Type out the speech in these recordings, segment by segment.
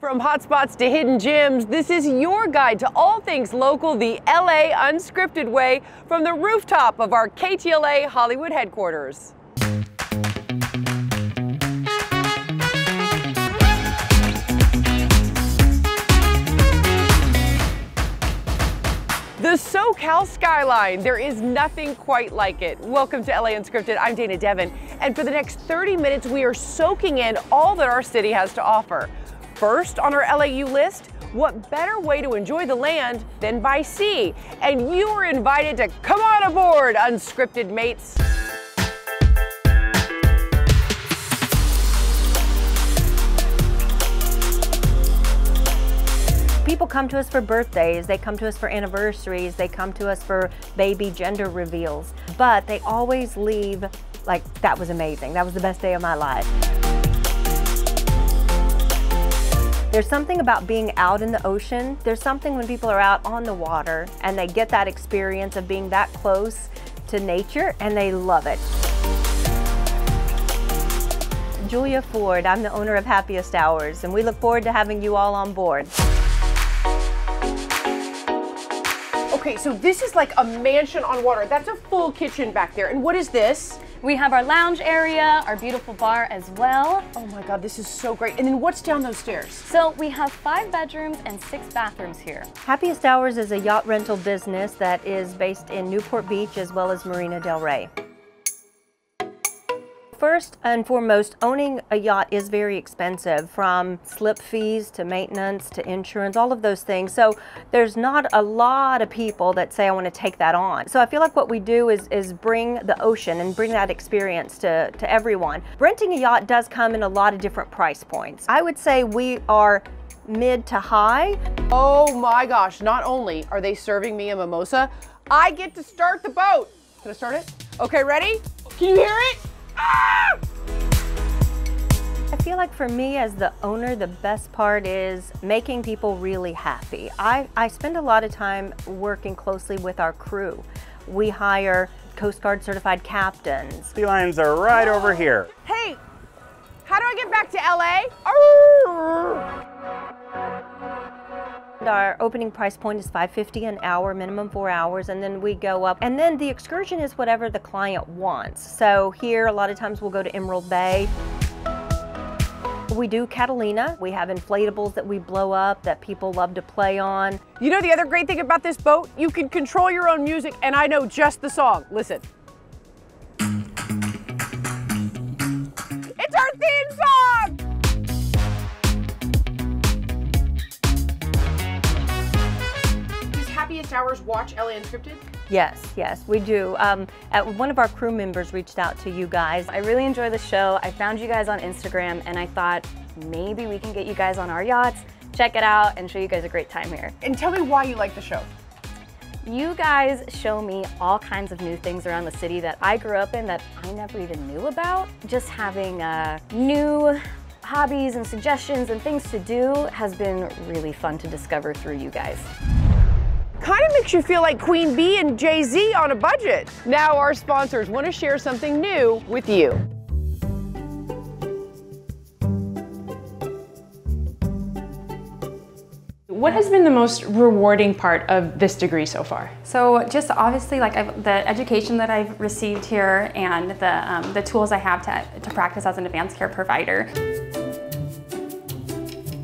From hotspots to hidden gems, this is your guide to all things local, the LA Unscripted way, from the rooftop of our KTLA Hollywood headquarters. The SoCal skyline, there is nothing quite like it. Welcome to LA Unscripted, I'm Dana Devin, and for the next 30 minutes we are soaking in all that our city has to offer. First on our LAU list, what better way to enjoy the land than by sea? And you are invited to come on aboard, Unscripted mates. People come to us for birthdays, they come to us for anniversaries, they come to us for baby gender reveals, but they always leave like, that was amazing, that was the best day of my life. There's something about being out in the ocean. There's something when people are out on the water and they get that experience of being that close to nature and they love it. Julia Ford, I'm the owner of Happiest Hours, and we look forward to having you all on board. Okay, so this is like a mansion on water. That's a full kitchen back there. And what is this? We have our lounge area, our beautiful bar as well. Oh my God, this is so great. And then what's down those stairs? So we have 5 bedrooms and 6 bathrooms here. Happiest Hours is a yacht rental business that is based in Newport Beach as well as Marina del Rey. First and foremost, owning a yacht is very expensive, from slip fees to maintenance to insurance, all of those things. So there's not a lot of people that say, I want to take that on. So I feel like what we do is bring the ocean and bring that experience to everyone. Renting a yacht does come in a lot of different price points. I would say we are mid to high. Oh my gosh, not only are they serving me a mimosa, I get to start the boat. Can I start it? Okay, ready? Can you hear it? Ah! I feel like for me as the owner, the best part is making people really happy. I spend a lot of time working closely with our crew. We hire Coast Guard certified captains. Sea lions are right over here. Hey, how do I get back to LA? Our opening price point is $5.50 an hour, minimum 4 hours, and then we go up. And then the excursion is whatever the client wants. So here, a lot of times we'll go to Emerald Bay. We do Catalina. We have inflatables that we blow up that people love to play on. You know the other great thing about this boat? You can control your own music, and I know just the song. Listen. It's our theme song! Happiest Hours watch LA Unscripted? Yes, we do. One of our crew members reached out to you guys. I really enjoy the show. I found you guys on Instagram and I thought maybe we can get you guys on our yachts, check it out, and show you guys a great time here. And tell me why you like the show. You guys show me all kinds of new things around the city that I grew up in that I never even knew about. Just having new hobbies and suggestions and things to do has been really fun to discover through you guys. Kind of makes you feel like Queen Bee and Jay-Z on a budget. Now our sponsors want to share something new with you. What has been the most rewarding part of this degree so far? So just obviously like the education that I've received here and the tools I have to practice as an advanced care provider.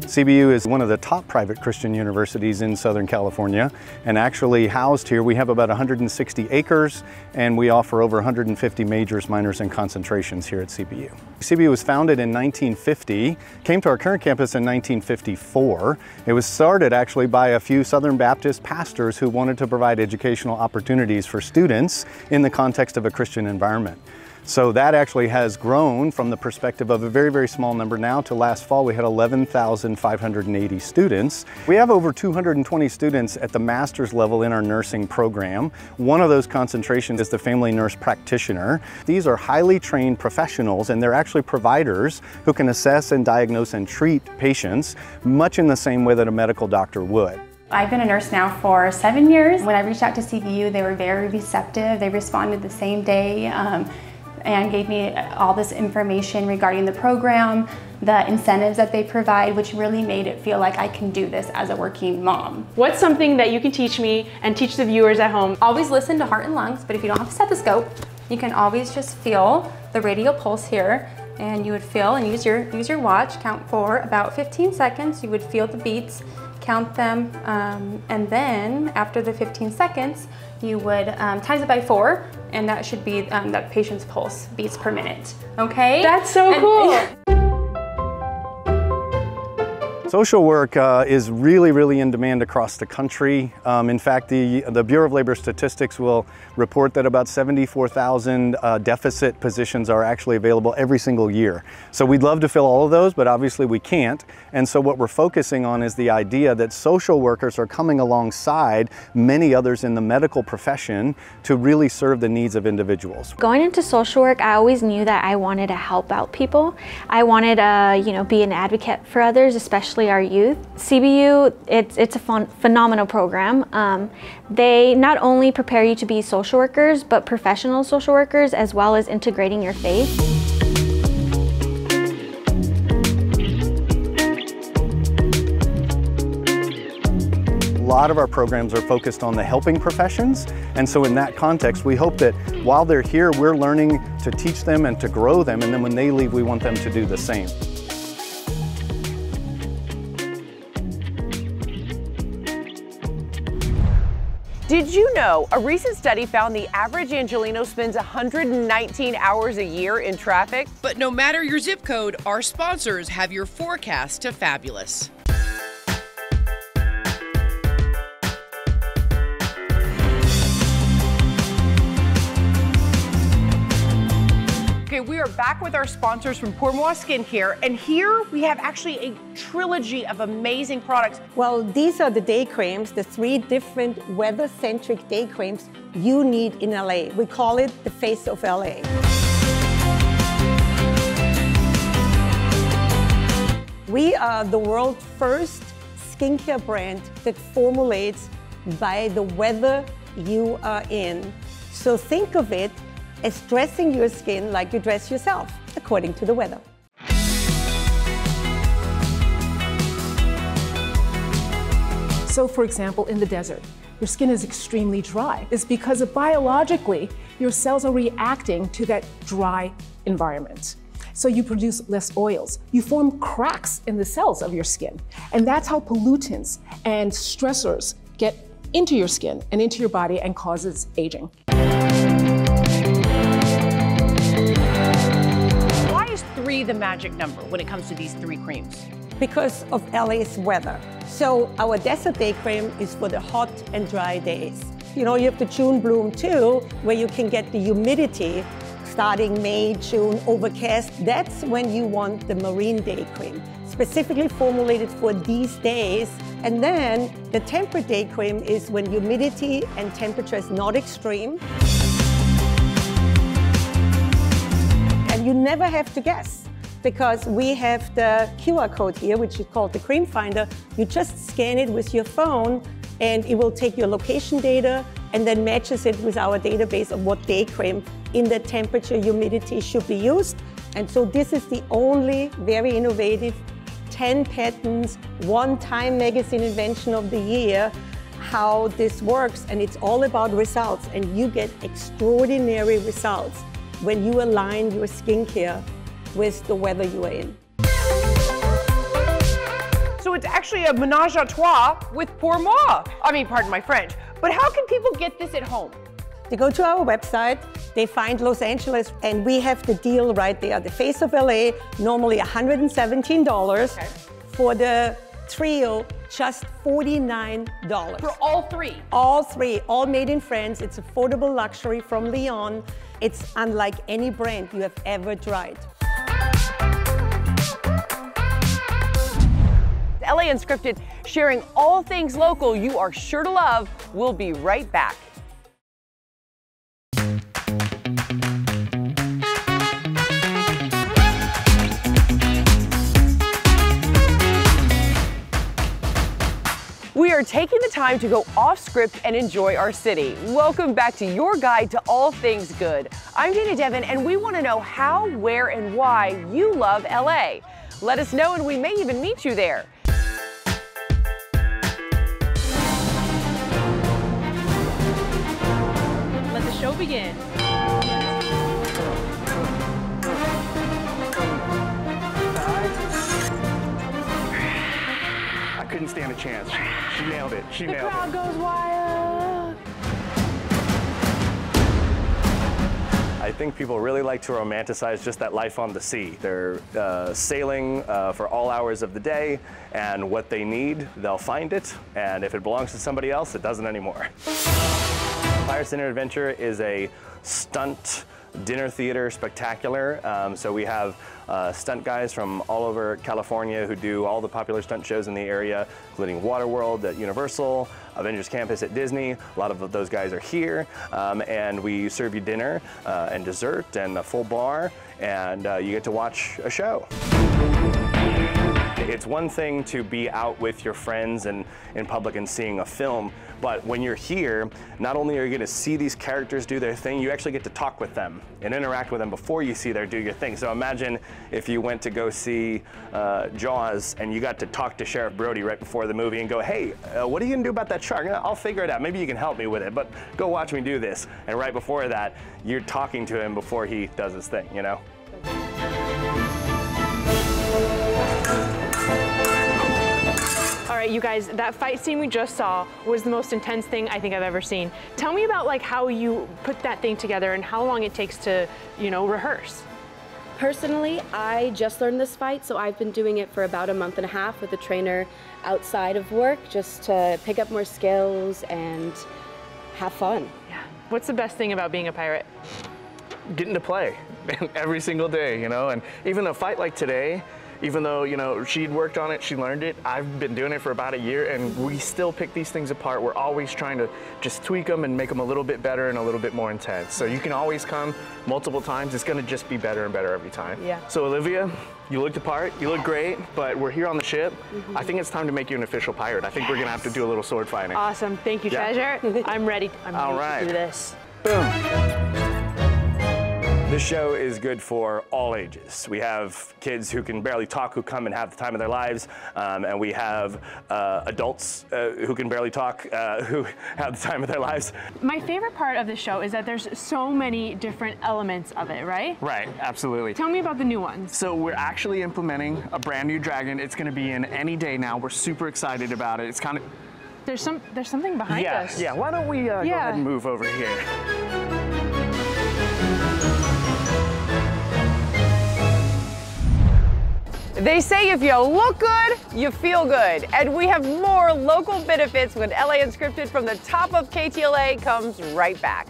CBU is one of the top private Christian universities in Southern California, and actually housed here we have about 160 acres, and we offer over 150 majors, minors, and concentrations here at CBU. CBU was founded in 1950, came to our current campus in 1954. It was started actually by a few Southern Baptist pastors who wanted to provide educational opportunities for students in the context of a Christian environment. So that actually has grown from the perspective of a very, very small number now to last fall we had 11,580 students. We have over 220 students at the master's level in our nursing program. One of those concentrations is the family nurse practitioner. These are highly trained professionals, and they're actually providers who can assess and diagnose and treat patients much in the same way that a medical doctor would. I've been a nurse now for 7 years. When I reached out to CBU, they were very receptive. They responded the same day. and gave me all this information regarding the program, the incentives that they provide, which really made it feel like I can do this as a working mom. What's something that you can teach me and teach the viewers at home? Always listen to heart and lungs, but if you don't have a stethoscope, you can always just feel the radial pulse here, and you would feel and use your watch, count for about 15 seconds. You would feel the beats, count them, and then after the 15 seconds, you would times it by 4, and that should be that patient's pulse beats per minute. Okay? That's so cool. Social work is really in demand across the country. In fact, the Bureau of Labor Statistics will report that about 74,000 deficit positions are actually available every single year. So we'd love to fill all of those, but obviously we can't. And so what we're focusing on is the idea that social workers are coming alongside many others in the medical profession to really serve the needs of individuals. Going into social work, I always knew that I wanted to help out people. I wanted to, be an advocate for others, especially our youth. CBU, it's a phenomenal program. They not only prepare you to be social workers, but professional social workers, as well as integrating your faith. A lot of our programs are focused on the helping professions, and so in that context we hope that while they're here we're learning to teach them and to grow them, and then when they leave we want them to do the same. Did you know a recent study found the average Angelino spends 119 hours a year in traffic? But no matter your zip code, our sponsors have your forecast to fabulous. Okay, we are back with our sponsors from Pour Moi Skincare, and here we have actually a trilogy of amazing products. Well, these are the day creams, the 3 different weather-centric day creams you need in LA. We call it the face of LA. We are the world's first skincare brand that formulates by the weather you are in. So think of it as dressing your skin like you dress yourself, according to the weather. So for example, in the desert, your skin is extremely dry. It's because biologically, your cells are reacting to that dry environment. So you produce less oils. You form cracks in the cells of your skin. And that's how pollutants and stressors get into your skin and into your body and causes aging. Why is 3 the magic number when it comes to these 3 creams? Because of LA's weather. So our desert day cream is for the hot and dry days. You know, you have the June bloom too, where you can get the humidity starting May, June, overcast. That's when you want the marine day cream, specifically formulated for these days. And then the temperate day cream is when humidity and temperature is not extreme. And you never have to guess, because we have the QR code here, which is called the Cream Finder. You just scan it with your phone and it will take your location data and then matches it with our database of what day cream in the temperature humidity should be used. And so this is the only very innovative 10 patents, 1 Time Magazine invention of the year, how this works. And it's all about results, and you get extraordinary results when you align your skincare with the weather you are in. So it's actually a menage a trois with Pour Moi. I mean, pardon my French. But how can people get this at home? They go to our website, they find Los Angeles, and we have the deal right there. The Face of LA, normally $117. Okay. For the trio, just $49. For all 3? All 3, all made in France. It's affordable luxury from Lyon. It's unlike any brand you have ever tried. LA Unscripted, sharing all things local you are sure to love. We'll be right back. We are are taking the time to go off script and enjoy our city. Welcome back to your guide to all things good. I'm Dana Devin, and we want to know how, where, and why you love LA. Let us know, and we may even meet you there. Let the show begin. I couldn't stand a chance. She nailed it. She nailed it. The crowd goes wild. I think people really like to romanticize just that life on the sea. They're sailing for all hours of the day, and what they need, they'll find it, and if it belongs to somebody else, it doesn't anymore. Pirates Dinner Adventure is a stunt dinner theater spectacular. So we have stunt guys from all over California who do all the popular stunt shows in the area, including Waterworld at Universal, Avengers Campus at Disney. A lot of those guys are here, and we serve you dinner and dessert and a full bar, and you get to watch a show. It's one thing to be out with your friends and in public and seeing a film, but when you're here, not only are you going to see these characters do their thing, you actually get to talk with them and interact with them before you see them do your thing. So imagine if you went to go see Jaws and you got to talk to Sheriff Brody right before the movie and go, hey, what are you going to do about that shark? I'll figure it out. Maybe you can help me with it, but go watch me do this. And right before that, you're talking to him before he does his thing, you know? All right, you guys, that fight scene we just saw was the most intense thing I think I've ever seen. Tell me about like how you put that thing together and how long it takes to, you know, rehearse. Personally, I just learned this fight, so I've been doing it for about a month and a half with a trainer outside of work just to pick up more skills and have fun. Yeah. What's the best thing about being a pirate? Getting to play every single day, you know, and even a fight like today, even though, you know, she'd worked on it, she learned it, I've been doing it for about a year, and we still pick these things apart. We're always trying to just tweak them and make them a little bit better and a little bit more intense. So you can always come multiple times. It's going to just be better and better every time. Yeah. So Olivia, you looked the part, you look great, but we're here on the ship. I think it's time to make you an official pirate. I think we're going to have to do a little sword fighting. Awesome. Thank you, Treasure. I'm ready. I'm ready to do this. Boom. This show is good for all ages. We have kids who can barely talk who come and have the time of their lives, and we have adults who can barely talk who have the time of their lives. My favorite part of the show is that there's so many different elements of it, right? Right, absolutely. Tell me about the new ones. So we're actually implementing a brand new dragon. It's going to be in any day now. We're super excited about it. It's kind of... There's something behind us. Yeah, why don't we go ahead and move over here? They say if you look good, you feel good. And we have more local benefits when LA Unscripted from the top of KTLA comes right back.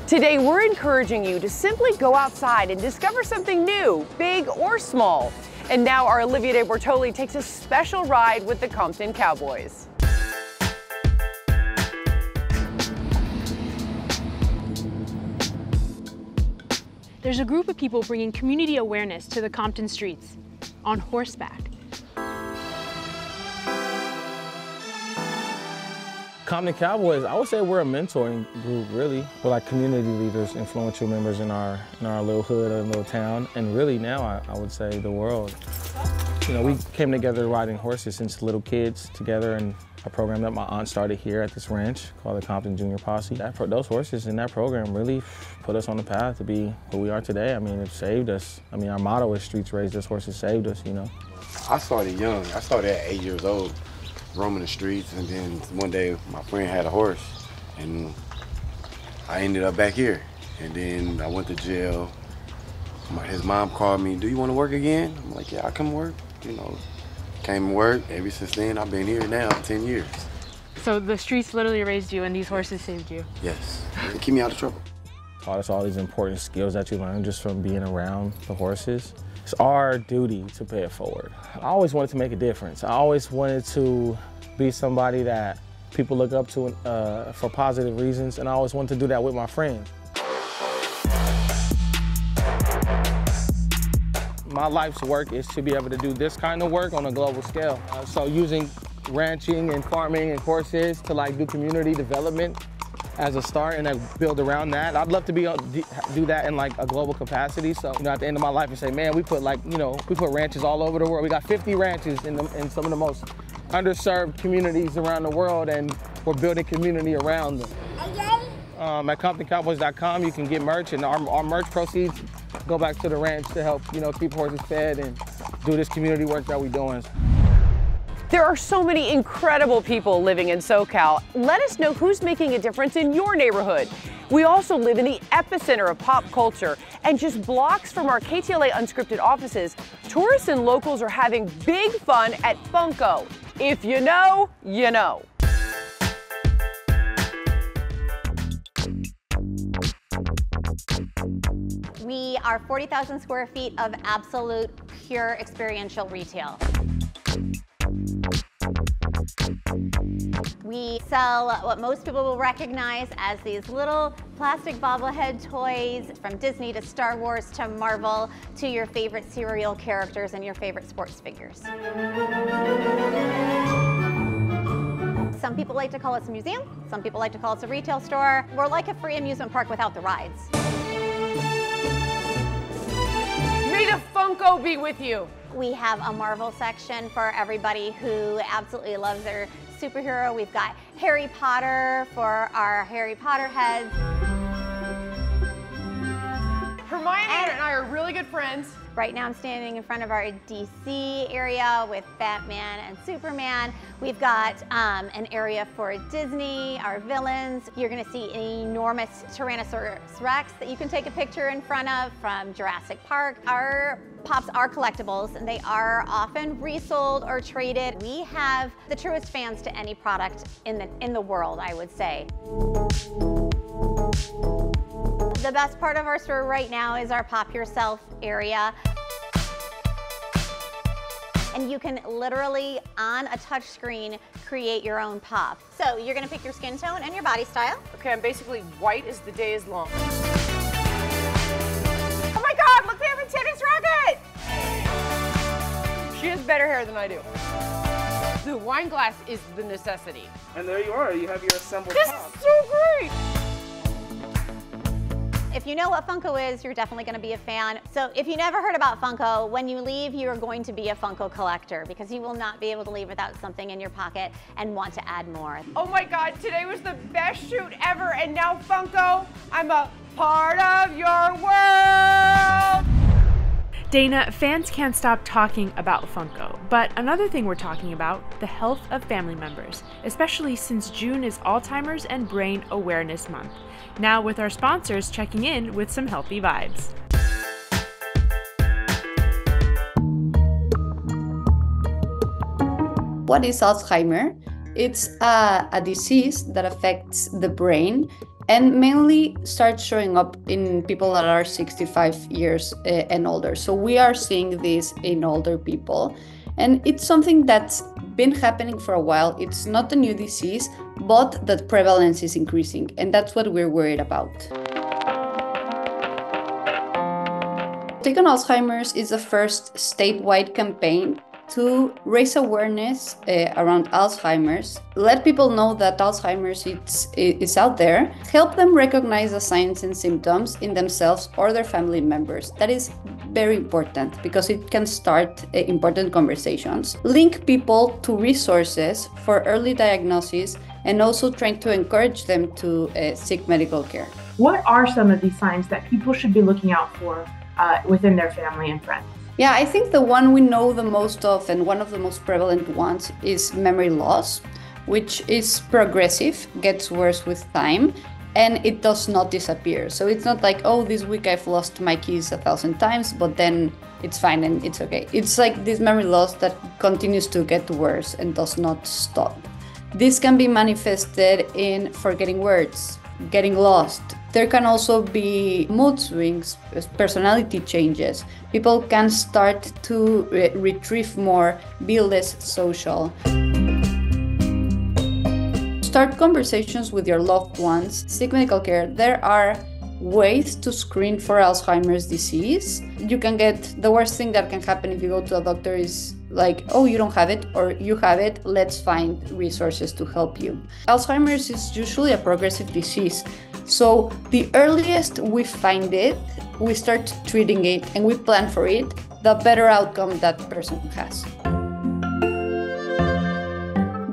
Today, we're encouraging you to simply go outside and discover something new, big or small. And now our Olivia De Bortoli takes a special ride with the Compton Cowboys. There's a group of people bringing community awareness to the Compton streets on horseback. Compton Cowboys, I would say we're a mentoring group, really. We're like community leaders, influential members in our little hood or little town, and really now I would say the world. You know, we came together riding horses since little kids together, and a program that my aunt started here at this ranch called the Compton Junior Posse. Those horses in that program really put us on the path to be who we are today. I mean, it saved us. I mean, our motto is streets raised us, horses saved us, you know. I started young. I started at 8 years old, roaming the streets, and then one day my friend had a horse, and I ended up back here. And then I went to jail. His mom called me, "Do you want to work again?" I'm like, "Yeah, I'll come work." You know, came and worked. Ever since then, I've been here now 10 years. So the streets literally raised you and these horses saved you? Yes, they keep me out of trouble. Taught us all these important skills that you learn just from being around the horses. It's our duty to pay it forward. I always wanted to make a difference. I always wanted to be somebody that people look up to for positive reasons, and I always want to do that with my friends. My life's work is to be able to do this kind of work on a global scale. So using ranching and farming and courses to like do community development as a start and build around that. I'd love to do that in like a global capacity. So, at the end of my life and say, man, we put we put ranches all over the world. We got 50 ranches in some of the most underserved communities around the world, and we're building community around them. At ComptonCowboys.com, you can get merch, and our merch proceeds go back to the ranch to help, keep horses fed and do this community work that we're doing. There are so many incredible people living in SoCal. Let us know who's making a difference in your neighborhood. We also live in the epicenter of pop culture, and just blocks from our KTLA Unscripted offices, tourists and locals are having big fun at Funko. If you know, you know. We are 40,000 square feet of absolute pure experiential retail. We sell what most people will recognize as these little plastic bobblehead toys, from Disney to Star Wars to Marvel to your favorite cereal characters and your favorite sports figures. Some people like to call us a museum, some people like to call us a retail store. We're like a free amusement park without the rides. May the Funko be with you. We have a Marvel section for everybody who absolutely loves their superhero. We've got Harry Potter for our Harry Potter heads. Hermione and I are really good friends. Right now I'm standing in front of our DC area with Batman and Superman. We've got an area for Disney, our villains. You're gonna see an enormous Tyrannosaurus Rex that you can take a picture in front of from Jurassic Park. Our Pops are collectibles, and they are often resold or traded. We have the truest fans to any product in the world, I would say. The best part of our store right now is our Pop Yourself area. And you can literally, on a touch screen, create your own pop. So you're gonna pick your skin tone and your body style. Okay, I'm basically white as the day is long. Oh my God, look, they have a tennis racket! She has better hair than I do. The wine glass is the necessity. And there you are, you have your assembled pop. This is so great! If you know what Funko is, you're definitely going to be a fan. So if you never heard about Funko, when you leave, you are going to be a Funko collector, because you will not be able to leave without something in your pocket and want to add more. Oh my God, today was the best shoot ever, and now Funko, I'm a part of your world! Dana, fans can't stop talking about Funko, but another thing we're talking about, the health of family members, especially since June is Alzheimer's and Brain Awareness Month. Now with our sponsors checking in with some healthy vibes. What is Alzheimer? It's a disease that affects the brain and mainly starts showing up in people that are 65 years and older. So we are seeing this in older people. And it's something that's been happening for a while. It's not a new disease, but the prevalence is increasing. And that's what we're worried about. Take on Alzheimer's is the first statewide campaign to raise awareness around Alzheimer's, let people know that Alzheimer's is out there, help them recognize the signs and symptoms in themselves or their family members. That is very important because it can start important conversations. Link people to resources for early diagnosis and also trying to encourage them to seek medical care. What are some of these signs that people should be looking out for within their family and friends? Yeah, I think the one we know the most of and one of the most prevalent ones is memory loss, which is progressive, gets worse with time, and it does not disappear. So it's not like, oh, this week I've lost my keys 1,000 times, but then it's fine and it's okay. It's like this memory loss that continues to get worse and does not stop. This can be manifested in forgetting words, getting lost. There can also be mood swings, personality changes. People can start to retrieve more, be less social. start conversations with your loved ones, seek medical care. There are ways to screen for Alzheimer's disease. You can get, the worst thing that can happen if you go to a doctor is like, oh, you don't have it, or you have it, let's find resources to help you. Alzheimer's is usually a progressive disease. So the earliest we find it, we start treating it and we plan for it, the better outcome that person has.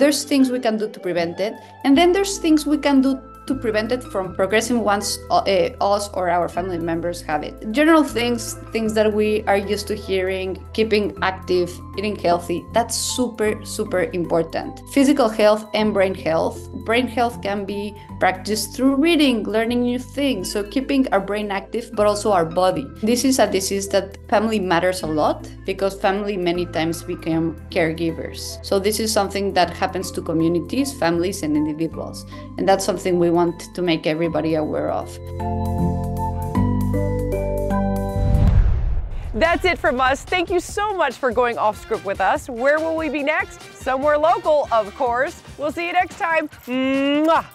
There's things we can do to prevent it, and then there's things we can do to prevent it from progressing once us or our family members have it. General things that we are used to hearing, keeping active, eating healthy, that's super, super important. Physical health and brain health. Brain health can be practiced through reading, learning new things, so keeping our brain active, but also our body. This is a disease that family matters a lot because family many times become caregivers. So this is something that happens to communities, families, and individuals. And that's something we want to make everybody aware of. That's it from us. Thank you so much for going off script with us. Where will we be next? Somewhere local, of course. We'll see you next time. Mwah!